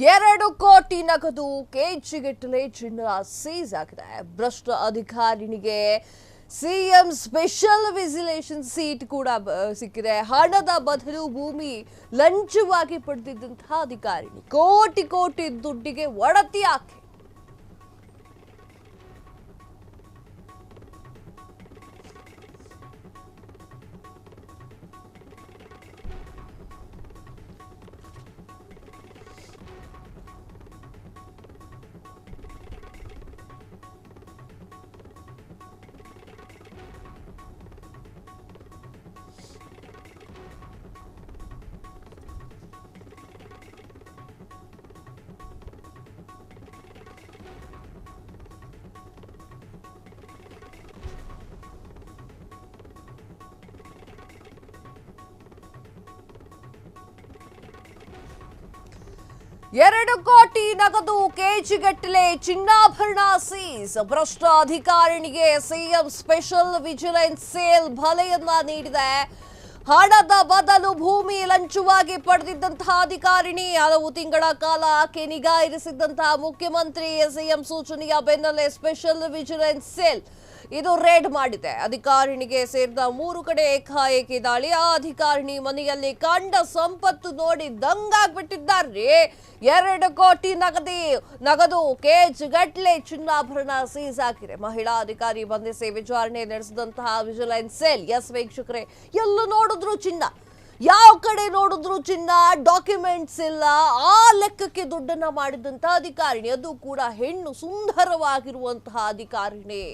2 ಕೋಟಿ ನಗದು ಕೆಜಿಗಟ್ಟಲೆ ಚಿನ್ನ ಸೀಸ್ ಆಗಿದೆ. ಭ್ರಷ್ಟ ಅಧಿಕಾರಿನಿಗೆ ಸಿಎಂ ಸ್ಪೆಷಲ್ ವಿಜಿಲೇಷನ್ ಸೀಟ್ ಕೂಡ ಸಿಕ್ಕಿದೆ. ಹಣದ ಬದಲು ಭೂಮಿ ಲಂಚವಾಗಿ ಪಡೆದಿದ್ದಂತಹ ಅಧಿಕಾರಿನಿ ಕೋಟಿ ದುಡ್ಡಿಗೆ ಒಡತಿ ಆಕೆ. ಎರಡು ಕೋಟಿ ನಗದು ಕೆಜಿಗಟ್ಟಲೆ ಚಿನ್ನಾಭರಣ ಸೀಸ್. ಭ್ರಷ್ಟ ಅಧಿಕಾರಿನಿಗೆ ಸಿಎಂ ಸ್ಪೆಷಲ್ ವಿಜಿಲೆನ್ಸ್ ಸೇಲ್ ಭಲೆಯನ್ನ ನೀಡಿದೆ. ಹಣದ ಬದಲು ಭೂಮಿ ಲಂಚವಾಗಿ ಪಡೆದಿದ್ದಂತಹ ಅಧಿಕಾರಿಣಿ ಹಲವು ತಿಂಗಳ ಕಾಲ ಆಕೆ ನಿಗಾ ಇರಿಸಿದ್ದಂತಹ ಮುಖ್ಯಮಂತ್ರಿ ಸಿಎಂ ಸೂಚನೆಯ ಬೆನ್ನಲ್ಲೇ ಸ್ಪೆಷಲ್ ವಿಜಿಲೆನ್ಸ್ ಸೇಲ್ ಇದು ರೇಡ್ ಮಾಡಿದೆ. ಅಧಿಕಾರಿಣಿಗೆ ಸೇರಿದ 3 ಕಡೆ ಏಕಾಏಕಿ ದಾಳಿ. ಆ ಅಧಿಕಾರಿಣಿ ಮನೆಯಲ್ಲಿ ಕಂಡ ಸಂಪತ್ತು ನೋಡಿ ದಂಗಾಗ್ಬಿಟ್ಟಿದ್ದಾರೆ. 2 ಕೋಟಿ ನಗದು ಕೆಜಿಗಟ್ಟಲೆ ಚಿನ್ನಾಭರಣ ಸೀಸ್ ಆಗಿದೆ. ಮಹಿಳಾ ಅಧಿಕಾರಿ ಬಂಧಿಸಿ ವಿಚಾರಣೆ ನಡೆಸಿದಂತಹ ವಿಜಿಲೆನ್ಸ್ ಸೆಲ್. ಎಸ್ ವೀಕ್ಷಕರೇ, ಎಲ್ಲೂ ನೋಡಿದ್ರು ಚಿನ್ನ, ಯಾವ ಕಡೆ ನೋಡಿದ್ರು ಚಿನ್ನ, ಡಾಕ್ಯುಮೆಂಟ್ಸ್ ಇಲ್ಲ. ಆ ಲೆಕ್ಕಕ್ಕೆ ದುಡ್ಡನ್ನ ಮಾಡಿದಂತ ಅಧಿಕಾರಿಣಿ, ಅದು ಕೂಡ ಹೆಣ್ಣು, ಸುಂದರವಾಗಿರುವಂತಹ ಅಧಿಕಾರಿಣಿ.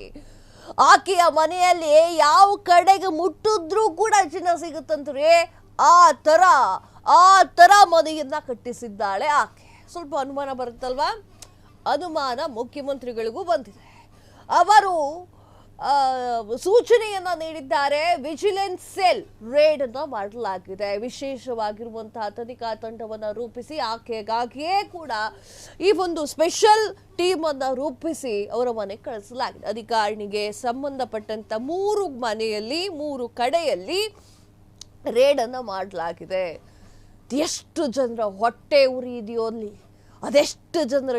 ಆಕೆಯ ಮನೆಯಲ್ಲಿ ಯಾವ ಕಡೆಗೆ ಮುಟ್ಟಿದ್ರೂ ಕೂಡ ಚಿನ್ನ ಸಿಗುತ್ತಂದ್ರೆ ಆ ತರ ಮನೆಯನ್ನ ಕಟ್ಟಿಸಿದ್ದಾಳೆ ಆಕೆ. ಸ್ವಲ್ಪ ಅನುಮಾನ ಬರುತ್ತಲ್ವಾ? ಅನುಮಾನ ಮುಖ್ಯಮಂತ್ರಿಗಳಿಗೂ ಬಂದಿದೆ. ಅವರು ಸೂಚನೆಯನ್ನ ನೀಡಿದ್ದಾರೆ. ವಿಜಿಲೆನ್ಸ್ ಸೆಲ್ ರೇಡ್ ಅನ್ನ ಮಾಡಲಾಗಿದೆ. ವಿಶೇಷವಾಗಿರುವಂತಹ ತನಿಖಾ ತಂಡವನ್ನ ರೂಪಿಸಿ ಆಕೆಗಾಗಿಯೇ ಕೂಡ ಈ ಒಂದು ಸ್ಪೆಷಲ್ ಟೀಮ್ ಅನ್ನ ರೂಪಿಸಿ ಅವರ ಮನೆಗೆ ಕಳಿಸಲಾಗಿದೆ. ಅಧಿಕಾರಿಣಿಗೆ ಸಂಬಂಧಪಟ್ಟಂತ 3 ಮನೆಯಲ್ಲಿ 3 ಕಡೆಯಲ್ಲಿ ರೇಡ್ ಅನ್ನ ಮಾಡಲಾಗಿದೆ. ಎಷ್ಟು ಜನರ ಹೊಟ್ಟೆ ಉರಿ ಇದೆಯೋ ಅಲ್ಲಿ, ಅದೆಷ್ಟು ಜನರ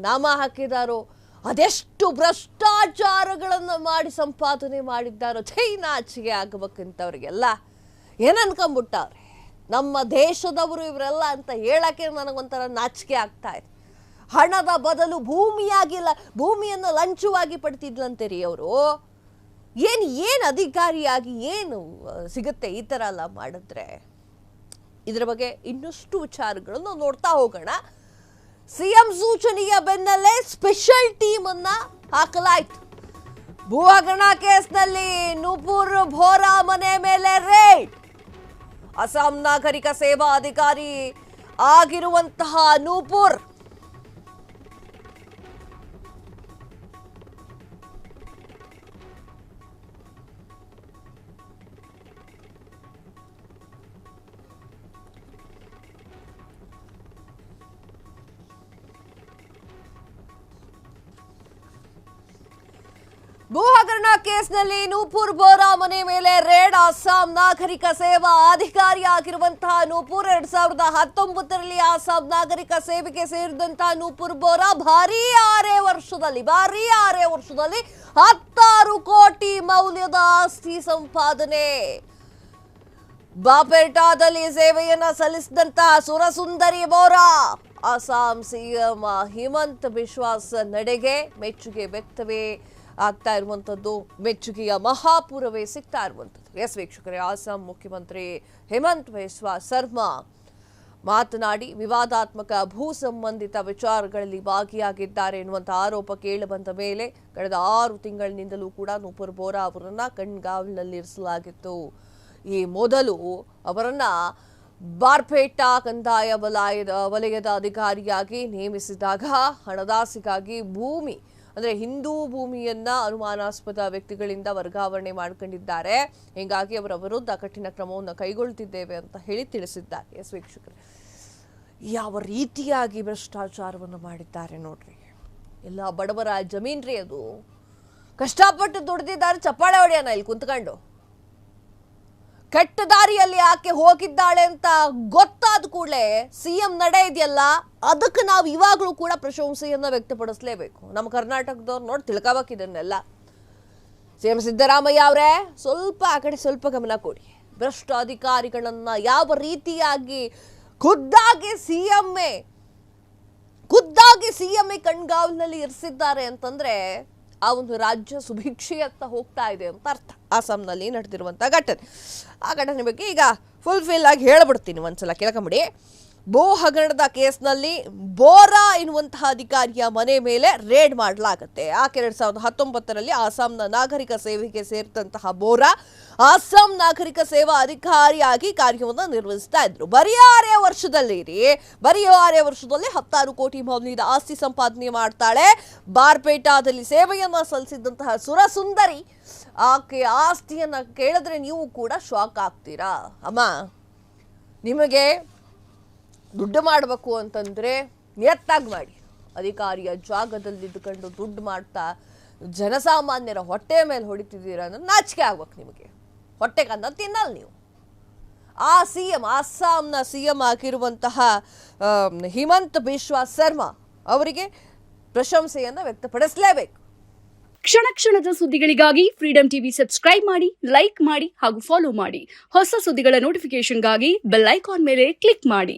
ನಾಮ ಹಾಕಿದಾರೋ, ಅದೆಷ್ಟು ಭ್ರಷ್ಟಾಚಾರಗಳನ್ನ ಮಾಡಿ ಸಂಪಾದನೆ ಮಾಡಿದ್ದಾರೋ. ನಾಚಿಗೆ ಆಗಬೇಕಂತವ್ರಿಗೆಲ್ಲ ಏನ್ ಅನ್ಕೊಂಡ್ಬಿಟ್ಟವ್ರೆ, ನಮ್ಮ ದೇಶದವರು ಇವರೆಲ್ಲ ಅಂತ ಹೇಳಕ್ಕೆ ನನಗೊಂಥರ ನಾಚಿಕೆ ಆಗ್ತಾ ಇದೆ. ಹಣದ ಬದಲು ಭೂಮಿಯನ್ನು ಲಂಚವಾಗಿ ಪಡ್ತಿದ್ಲಂತೆ ರೀ ಅವರು. ಏನ್ ಅಧಿಕಾರಿಯಾಗಿ ಏನು ಸಿಗುತ್ತೆ ಈ ತರ ಎಲ್ಲ ಮಾಡಿದ್ರೆ? ಇದರ ಬಗ್ಗೆ ಇನ್ನಷ್ಟು ವಿಚಾರಗಳನ್ನು ನೋಡ್ತಾ ಹೋಗೋಣ. ಸಿಎಂ ಸೂಚನೆಯ ಬೆನ್ನಲ್ಲೇ ಸ್ಪೆಷಲ್ ಟೀಮ್ ಅನ್ನ ಹಾಕಲಾಯಿತು. ಭೂ ಹಗರಣ ಕೇಸ್ನಲ್ಲಿ ನೂಪುರ್ ಬೋರಾ ಮನೆ ಮೇಲೆ ರೇಡ್. ಅಸ್ಸಾಂ ನಾಗರಿಕ ಸೇವಾ ಅಧಿಕಾರಿ ಆಗಿರುವಂತಹ ನೂಪುರ್ ಭೂ ಹಗರಣ ಕೇಸ್ನಲ್ಲಿ ನೂಪುರ್ ಬೋರಾ ಮನೆ ಮೇಲೆ ರೇಡ್. ಅಸ್ಸಾಂ ನಾಗರಿಕ ಸೇವಾ ಅಧಿಕಾರಿ ಆಗಿರುವಂತಹ ನೂಪುರ್ 2019ರಲ್ಲಿ ಅಸ್ಸಾಂ ನಾಗರಿಕ ಸೇವೆಗೆ ಸೇರಿದಂತಹ ನೂಪುರ್ ಬೋರಾ ಭಾರೀ 6 ವರ್ಷದಲ್ಲಿ 16 ಕೋಟಿ ಮೌಲ್ಯದ ಆಸ್ತಿ ಸಂಪಾದನೆ. ಬಾಪೇಟಾದಲ್ಲಿ ಸೇವೆಯನ್ನ ಸಲ್ಲಿಸಿದಂತಹ ಸುರಸುಂದರಿ ಬೋರಾ ಅಸ್ಸಾಂ ಸಿಎಂ ಹಿಮಂತ್ ಬಿಶ್ವಾಸ್ ನಡೆಗೆ ಮೆಚ್ಚುಗೆ ವ್ಯಕ್ತವೇ ಆಗ್ತಾ ಇರುವಂತದ್ದು, ಮೆಚ್ಚುಗೆಯ ಮಹಾಪೂರವೇ ಸಿಗ್ತಾ ಇರುವಂತದ್ದು. ಎಸ್ ವೀಕ್ಷಕರೇ, ಅಸ್ಸಾಂ ಮುಖ್ಯಮಂತ್ರಿ ಹಿಮಂತ್ ಬಿಸ್ವಾ ಸರ್ಮಾ ಮಾತನಾಡಿ ವಿವಾದಾತ್ಮಕ ಭೂ ಸಂಬಂಧಿತ ವಿಚಾರಗಳಲ್ಲಿ ಭಾಗಿಯಾಗಿದ್ದಾರೆ ಎನ್ನುವಂತ ಆರೋಪ ಕೇಳಿಬಂದ ಮೇಲೆ ಕಳೆದ 6 ತಿಂಗಳಿನಿಂದಲೂ ಕೂಡ ನೂಪುರ್ ಬೋರಾ ಅವರನ್ನ ಕಣ್ಗಾವಲಿನಲ್ಲಿರಿಸಲಾಗಿತ್ತು. ಈ ಮೊದಲು ಅವರನ್ನ ಬಾರ್ಪೇಟಾ ಕಂದಾಯ ವಲಯದ ಅಧಿಕಾರಿಯಾಗಿ ನೇಮಿಸಿದಾಗ ಹಣದಾಸೆಗಾಗಿ ಭೂಮಿ ಅಂದ್ರೆ ಹಿಂದೂ ಭೂಮಿಯನ್ನ ಅನುಮಾನಾಸ್ಪದ ವ್ಯಕ್ತಿಗಳಿಂದ ವರ್ಗಾವಣೆ ಮಾಡಿಕೊಂಡಿದ್ದಾರೆ. ಹೀಗಾಗಿ ಅವರ ವಿರುದ್ಧ ಕಠಿಣ ಕ್ರಮವನ್ನು ಕೈಗೊಳ್ಳುತ್ತಿದ್ದೇವೆ ಅಂತ ಹೇಳಿ ತಿಳಿಸಿದ್ದಾರೆ. ಎಸ್ ವೀಕ್ಷಕರೇ, ಯಾವ ರೀತಿಯಾಗಿ ಭ್ರಷ್ಟಾಚಾರವನ್ನು ಮಾಡಿದ್ದಾರೆ ನೋಡ್ರಿ. ಎಲ್ಲ ಬಡವರ ಜಮೀನ್ರಿ, ಅದು ಕಷ್ಟಪಟ್ಟು ದುಡ್ದಿದ್ದಾರೆ. ಚಪ್ಪಾಳೆ ಹೊಡೆಯೋಣ ಇಲ್ಲಿ ಕುಂತ್ಕೊಂಡು. ಕೆಟ್ಟ ದಾರಿಯಲ್ಲಿ ಆಕೆ ಹೋಗಿದ್ದಾಳೆ ಅಂತ ಗೊತ್ತಾದ ಕೂಡಲೇ ಸಿಎಂ ನಡೆ ಇದೆಯಲ್ಲ, ಅದಕ್ಕೆ ನಾವು ಇವಾಗಲೂ ಕೂಡ ಪ್ರಶಂಸೆಯನ್ನ ವ್ಯಕ್ತಪಡಿಸಲೇಬೇಕು. ನಮ್ಮ ಕರ್ನಾಟಕದವ್ರು ನೋಡಿ ತಿಳ್ಕೋಬೇಕು ಇದನ್ನೆಲ್ಲ. ಸಿಎಂ ಸಿದ್ದರಾಮಯ್ಯ ಅವರೇ ಸ್ವಲ್ಪ ಆ ಕಡೆ ಸ್ವಲ್ಪ ಗಮನ ಕೊಡಿ. ಭ್ರಷ್ಟ ಅಧಿಕಾರಿಗಳನ್ನ ಯಾವ ರೀತಿಯಾಗಿ ಖುದ್ದಾಗಿ ಸಿಎಂಎ ಕಣ್ಗಾವಲಿನಲ್ಲಿ ಇರಿಸಿದ್ದಾರೆ ಅಂತಂದ್ರೆ ಆ ಒಂದು ರಾಜ್ಯ ಸುಭಿಕ್ಷೆಯತ್ತ ಹೋಗ್ತಾ ಇದೆ ಅಂತ ಅರ್ಥ. ಅಸ್ಸಾಂನಲ್ಲಿ ನಡೆದಿರುವಂತಹ ಘಟನೆ, ಆ ಘಟನೆ ಬಗ್ಗೆ ಈಗ ಫುಲ್ಫಿಲ್ ಆಗಿ ಹೇಳ್ಬಿಡ್ತೀನಿ, ಒಂದ್ಸಲ ಕೇಳ್ಕೊಂಬಿಡಿ. ಭೂ ಹಗರಣದ ಕೇಸ್ನಲ್ಲಿ ಬೋರಾ ಎನ್ನುವಂತಹ ಅಧಿಕಾರಿಯ ಮನೆ ಮೇಲೆ ರೇಡ್ ಮಾಡಲಾಗುತ್ತೆ. ಆಕೆ 2019ರಲ್ಲಿ ಅಸ್ಸಾಂನ ನಾಗರಿಕ ಸೇವೆಗೆ ಸೇರಿದಂತಹ ಬೋರಾ ಅಸ್ಸಾಂ ನಾಗರಿಕ ಸೇವಾ ಅಧಿಕಾರಿಯಾಗಿ ಕಾರ್ಯವನ್ನು ನಿರ್ವಹಿಸ್ತಾ ಇದ್ರು. ಬರೀ 6 ವರ್ಷದಲ್ಲಿ 16 ಕೋಟಿ ಮೌಲ್ಯದ ಆಸ್ತಿ ಸಂಪಾದನೆ ಮಾಡ್ತಾಳೆ. ಬಾರ್ಪೇಟಾದಲ್ಲಿ ಸೇವೆಯನ್ನ ಸಲ್ಲಿಸಿದಂತಹ ಸುರಸುಂದರಿ ಆಕೆ ಆಸ್ತಿಯನ್ನ ಕೇಳಿದ್ರೆ ನೀವು ಕೂಡ ಶಾಕ್ ಆಗ್ತೀರಾ. ಅಮ್ಮ, ನಿಮಗೆ ದುಡ್ಡು ಮಾಡಬೇಕು ಅಂತಂದ್ರೆ ನಿಯತ್ತಾಗಿ ಮಾಡಿ. ಅಧಿಕಾರಿಯ ಜಾಗದಲ್ಲಿ ಇದ್ದುಕೊಂಡು ದುಡ್ಡು ಮಾಡ್ತಾ ಜನಸಾಮಾನ್ಯರ ಹೊಟ್ಟೆ ಮೇಲೆ ಹೊಡಿತಿದ್ದೀರಾ ಅಂದ್ರೆ ನಾಚಿಕೆ ಆಗ್ಬೇಕು ನಿಮಗೆ. ಹೊಟ್ಟೆಗನ್ನ ತಿನ್ನಲ್ಲ ನೀವು. ಆ ಸಿಎಂ, ಅಸ್ಸಾಂನ ಸಿಎಂ ಆಗಿರುವಂತಹ ಹಿಮಂತ ಬಿಸ್ವಾ ಸರ್ಮಾ ಅವರಿಗೆ ಪ್ರಶಂಸೆಯನ್ನ ವ್ಯಕ್ತಪಡಿಸಲೇಬೇಕು. ಕ್ಷಣ ಕ್ಷಣದ ಸುದ್ದಿಗಳಿಗಾಗಿ ಫ್ರೀಡಂ ಟಿವಿ ಸಬ್ಸ್ಕ್ರೈಬ್ ಮಾಡಿ, ಲೈಕ್ ಮಾಡಿ ಹಾಗೂ ಫಾಲೋ ಮಾಡಿ. ಹೊಸ ಸುದ್ದಿಗಳ ನೋಟಿಫಿಕೇಶನ್ಗಾಗಿ ಬೆಲ್ ಐಕಾನ್ ಮೇಲೆ ಕ್ಲಿಕ್ ಮಾಡಿ.